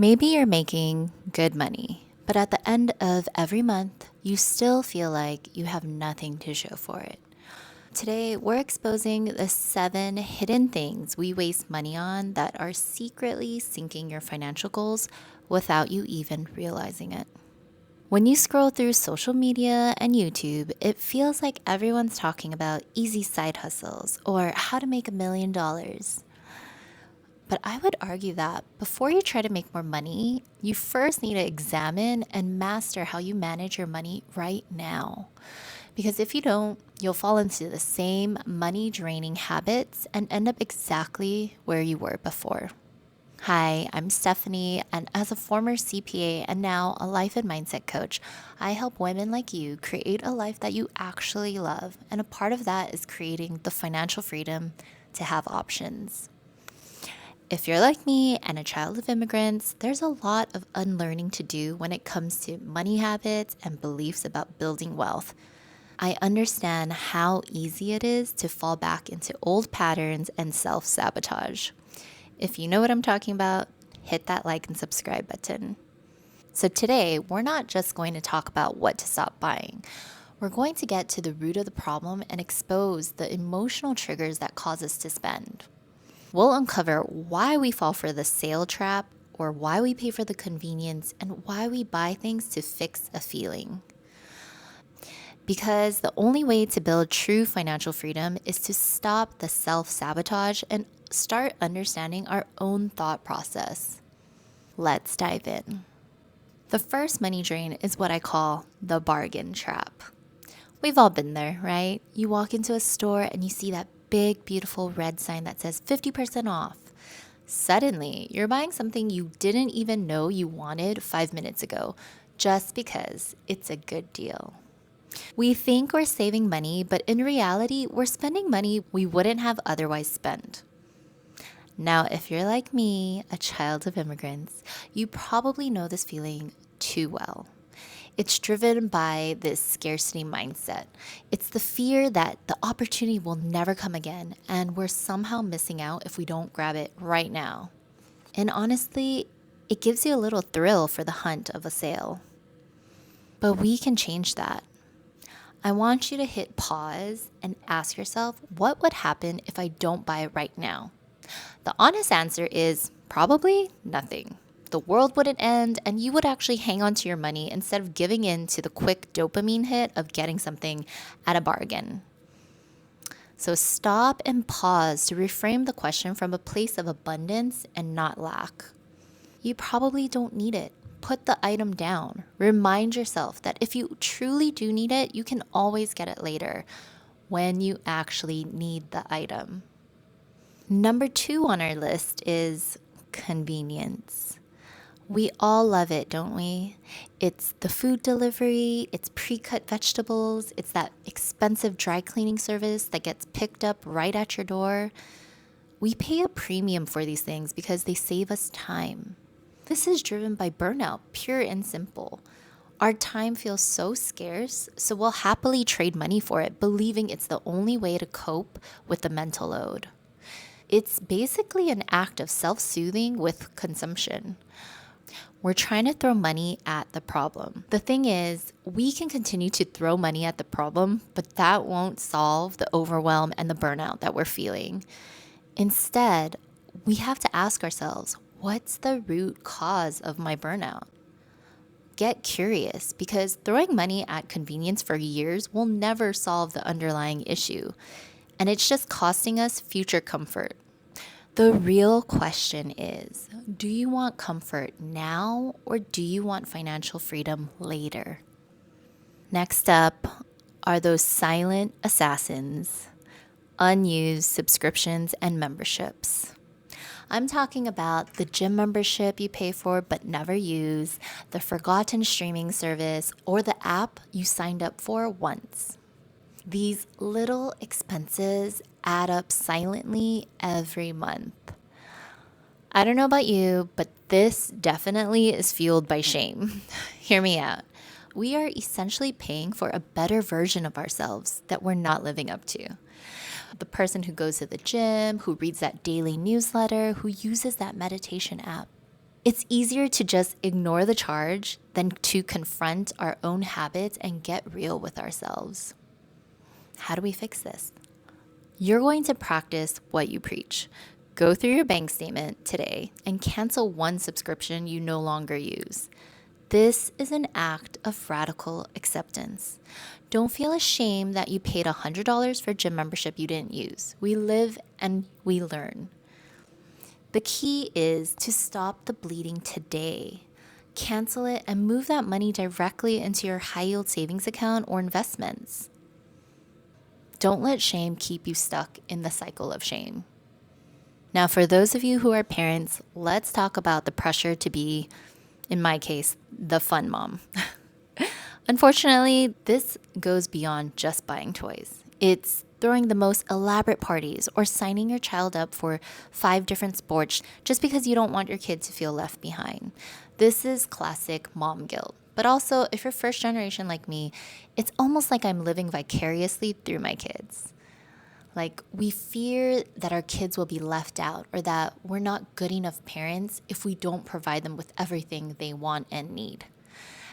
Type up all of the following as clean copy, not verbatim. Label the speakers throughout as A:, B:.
A: Maybe you're making good money, but at the end of every month, you still feel like you have nothing to show for it. Today, we're exposing the 7 hidden things we waste money on that are secretly sinking your financial goals without you even realizing it. When you scroll through social media and YouTube, it feels like everyone's talking about easy side hustles or how to make $1,000,000. But I would argue that before you try to make more money, you first need to examine and master how you manage your money right now. Because if you don't, you'll fall into the same money draining habits and end up exactly where you were before. Hi, I'm Stephanie, and as a former CPA and now a life and mindset coach, I help women like you create a life that you actually love. And a part of that is creating the financial freedom to have options. If you're like me and a child of immigrants, there's a lot of unlearning to do when it comes to money habits and beliefs about building wealth. I understand how easy it is to fall back into old patterns and self-sabotage. If you know what I'm talking about, hit that like and subscribe button. So today, we're not just going to talk about what to stop buying. We're going to get to the root of the problem and expose the emotional triggers that cause us to spend. We'll uncover why we fall for the sale trap, or why we pay for the convenience, and why we buy things to fix a feeling. Because the only way to build true financial freedom is to stop the self-sabotage and start understanding our own thought process. Let's dive in. The first money drain is what I call the bargain trap. We've all been there, right? You walk into a store and you see that big, beautiful red sign that says 50% off. Suddenly, you're buying something you didn't even know you wanted 5 minutes ago, just because it's a good deal. We think we're saving money, but in reality, we're spending money we wouldn't have otherwise spent. Now, if you're like me, a child of immigrants, you probably know this feeling too well. It's driven by this scarcity mindset. It's the fear that the opportunity will never come again, and we're somehow missing out if we don't grab it right now. And honestly, it gives you a little thrill for the hunt of a sale. But we can change that. I want you to hit pause and ask yourself, what would happen if I don't buy it right now? The honest answer is probably nothing. The world wouldn't end, and you would actually hang on to your money instead of giving in to the quick dopamine hit of getting something at a bargain. So stop and pause to reframe the question from a place of abundance and not lack. You probably don't need it. Put the item down. Remind yourself that if you truly do need it, you can always get it later when you actually need the item. Number 2 on our list is convenience. We all love it, don't we? It's the food delivery, it's pre-cut vegetables, it's that expensive dry cleaning service that gets picked up right at your door. We pay a premium for these things because they save us time. This is driven by burnout, pure and simple. Our time feels so scarce, so we'll happily trade money for it, believing it's the only way to cope with the mental load. It's basically an act of self-soothing with consumption. We're trying to throw money at the problem. The thing is, we can continue to throw money at the problem, but that won't solve the overwhelm and the burnout that we're feeling. Instead, we have to ask ourselves, what's the root cause of my burnout? Get curious, because throwing money at convenience for years will never solve the underlying issue, and it's just costing us future comfort. The real question is, do you want comfort now, or do you want financial freedom later? Next up are those silent assassins, unused subscriptions and memberships. I'm talking about the gym membership you pay for but never use, the forgotten streaming service, or the app you signed up for once. These little expenses add up silently every month. I don't know about you, but this definitely is fueled by shame. Hear me out. We are essentially paying for a better version of ourselves that we're not living up to. The person who goes to the gym, who reads that daily newsletter, who uses that meditation app. It's easier to just ignore the charge than to confront our own habits and get real with ourselves. How do we fix this? You're going to practice what you preach. Go through your bank statement today and cancel one subscription you no longer use. This is an act of radical acceptance. Don't feel ashamed that you paid $100 for gym membership you didn't use. We live and we learn. The key is to stop the bleeding today. Cancel it and move that money directly into your high-yield savings account or investments. Don't let shame keep you stuck in the cycle of shame. Now, for those of you who are parents, let's talk about the pressure to be, in my case, the fun mom. Unfortunately, this goes beyond just buying toys. It's throwing the most elaborate parties or signing your child up for 5 different sports just because you don't want your kid to feel left behind. This is classic mom guilt. But also, if you're first generation like me, it's almost like I'm living vicariously through my kids. Like, we fear that our kids will be left out or that we're not good enough parents if we don't provide them with everything they want and need.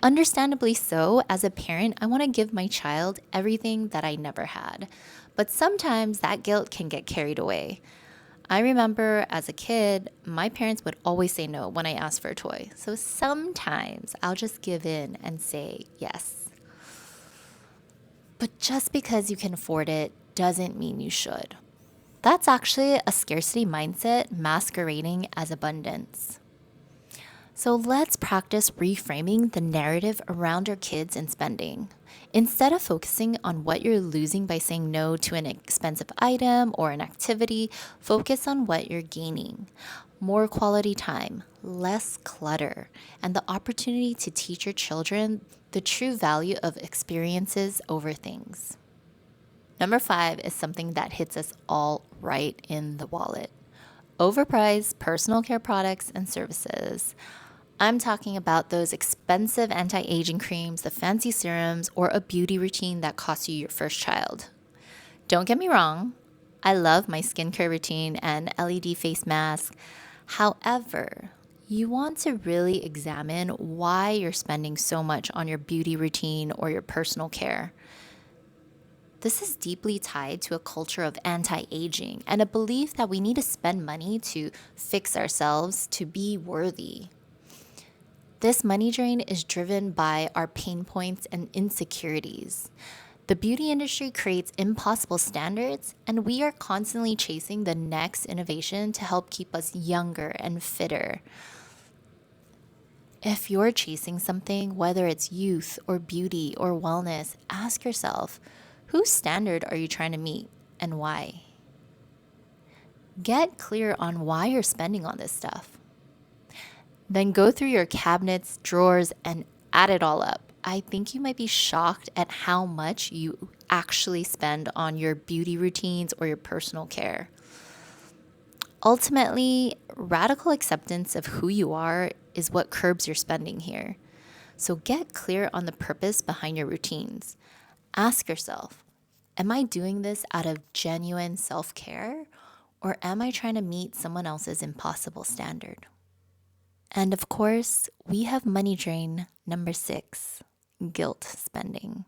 A: Understandably so, as a parent, I want to give my child everything that I never had. But sometimes that guilt can get carried away. I remember as a kid, my parents would always say no when I asked for a toy. So sometimes I'll just give in and say yes. But just because you can afford it doesn't mean you should. That's actually a scarcity mindset masquerading as abundance. So let's practice reframing the narrative around our kids and spending. Instead of focusing on what you're losing by saying no to an expensive item or an activity, focus on what you're gaining. More quality time, less clutter, and the opportunity to teach your children the true value of experiences over things. Number 5 is something that hits us all right in the wallet. Overpriced personal care products and services. I'm talking about those expensive anti-aging creams, the fancy serums, or a beauty routine that costs you your first child. Don't get me wrong, I love my skincare routine and LED face mask. However, you want to really examine why you're spending so much on your beauty routine or your personal care. This is deeply tied to a culture of anti-aging and a belief that we need to spend money to fix ourselves to be worthy. This money drain is driven by our pain points and insecurities. The beauty industry creates impossible standards, and we are constantly chasing the next innovation to help keep us younger and fitter. If you're chasing something, whether it's youth or beauty or wellness, ask yourself, whose standard are you trying to meet and why? Get clear on why you're spending on this stuff. Then go through your cabinets, drawers, and add it all up. I think you might be shocked at how much you actually spend on your beauty routines or your personal care. Ultimately, radical acceptance of who you are is what curbs your spending here. So get clear on the purpose behind your routines. Ask yourself, am I doing this out of genuine self-care, or am I trying to meet someone else's impossible standard? And of course, we have money drain number 6, guilt spending.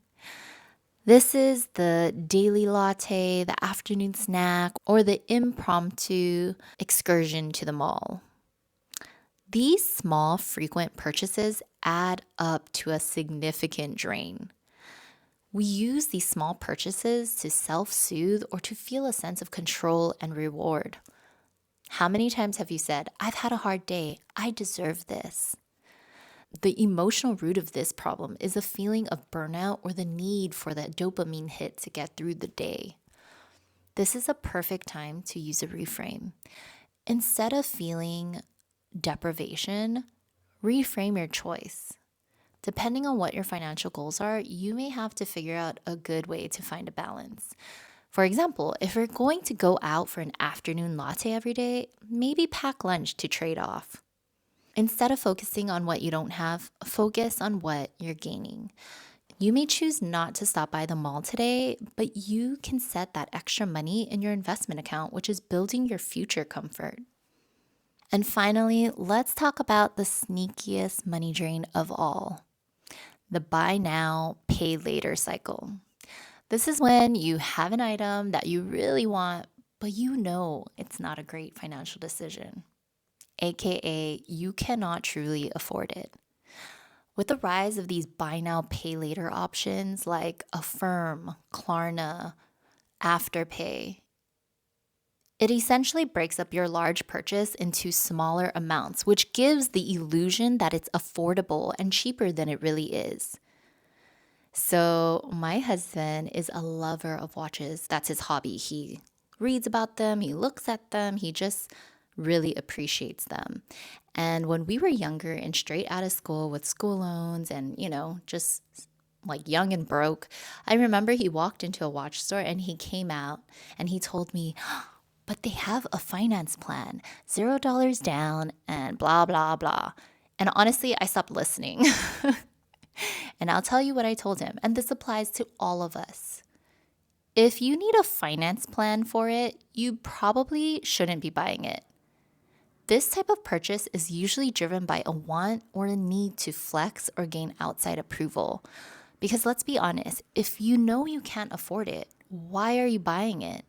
A: This is the daily latte, the afternoon snack, or the impromptu excursion to the mall. These small, frequent purchases add up to a significant drain. We use these small purchases to self-soothe or to feel a sense of control and reward. How many times have you said, I've had a hard day, I deserve this? The emotional root of this problem is a feeling of burnout or the need for that dopamine hit to get through the day. This is a perfect time to use a reframe. Instead of feeling deprivation, reframe your choice. Depending on what your financial goals are, you may have to figure out a good way to find a balance. For example, if you're going to go out for an afternoon latte every day, maybe pack lunch to trade off. Instead of focusing on what you don't have, focus on what you're gaining. You may choose not to stop by the mall today, but you can set that extra money in your investment account, which is building your future comfort. And finally, let's talk about the sneakiest money drain of all, the buy now, pay later cycle. This is when you have an item that you really want, but you know it's not a great financial decision, aka you cannot truly afford it. With the rise of these buy now, pay later options like Affirm, Klarna, Afterpay, it essentially breaks up your large purchase into smaller amounts, which gives the illusion that it's affordable and cheaper than it really is. So, my husband is a lover of watches. That's his hobby. He reads about them, he looks at them, he just really appreciates them. And when we were younger and straight out of school with school loans and, just like young and broke, I remember he walked into a watch store and he came out and he told me, but they have a finance plan, $0 down and blah, blah, blah. And honestly, I stopped listening. And I'll tell you what I told him, and this applies to all of us. If you need a finance plan for it, you probably shouldn't be buying it. This type of purchase is usually driven by a want or a need to flex or gain outside approval. Because let's be honest, if you know you can't afford it, why are you buying it?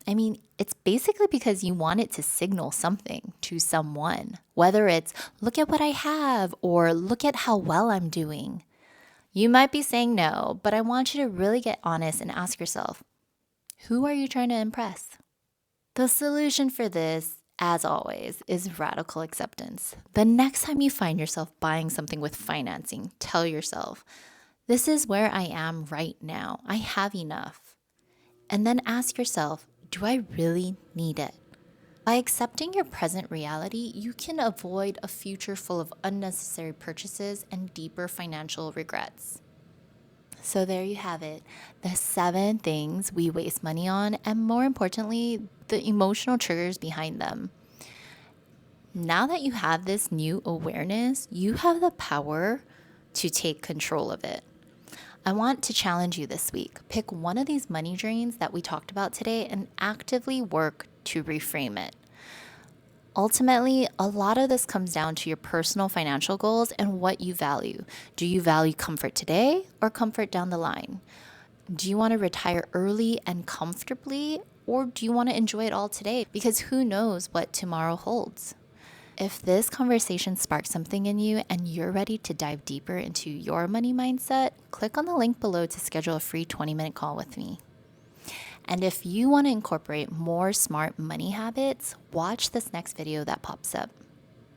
A: I mean, it's basically because you want it to signal something to someone, whether it's look at what I have or look at how well I'm doing. You might be saying no, but I want you to really get honest and ask yourself, who are you trying to impress? The solution for this, as always, is radical acceptance. The next time you find yourself buying something with financing, tell yourself, this is where I am right now. I have enough. And then ask yourself, do I really need it? By accepting your present reality, you can avoid a future full of unnecessary purchases and deeper financial regrets. So there you have it, the 7 things we waste money on, and more importantly, the emotional triggers behind them. Now that you have this new awareness, you have the power to take control of it. I want to challenge you this week. Pick one of these money drains that we talked about today and actively work to reframe it. Ultimately, a lot of this comes down to your personal financial goals and what you value. Do you value comfort today or comfort down the line? Do you want to retire early and comfortably, or do you want to enjoy it all today? Because who knows what tomorrow holds? If this conversation sparks something in you and you're ready to dive deeper into your money mindset, click on the link below to schedule a free 20-minute call with me. And if you want to incorporate more smart money habits, watch this next video that pops up.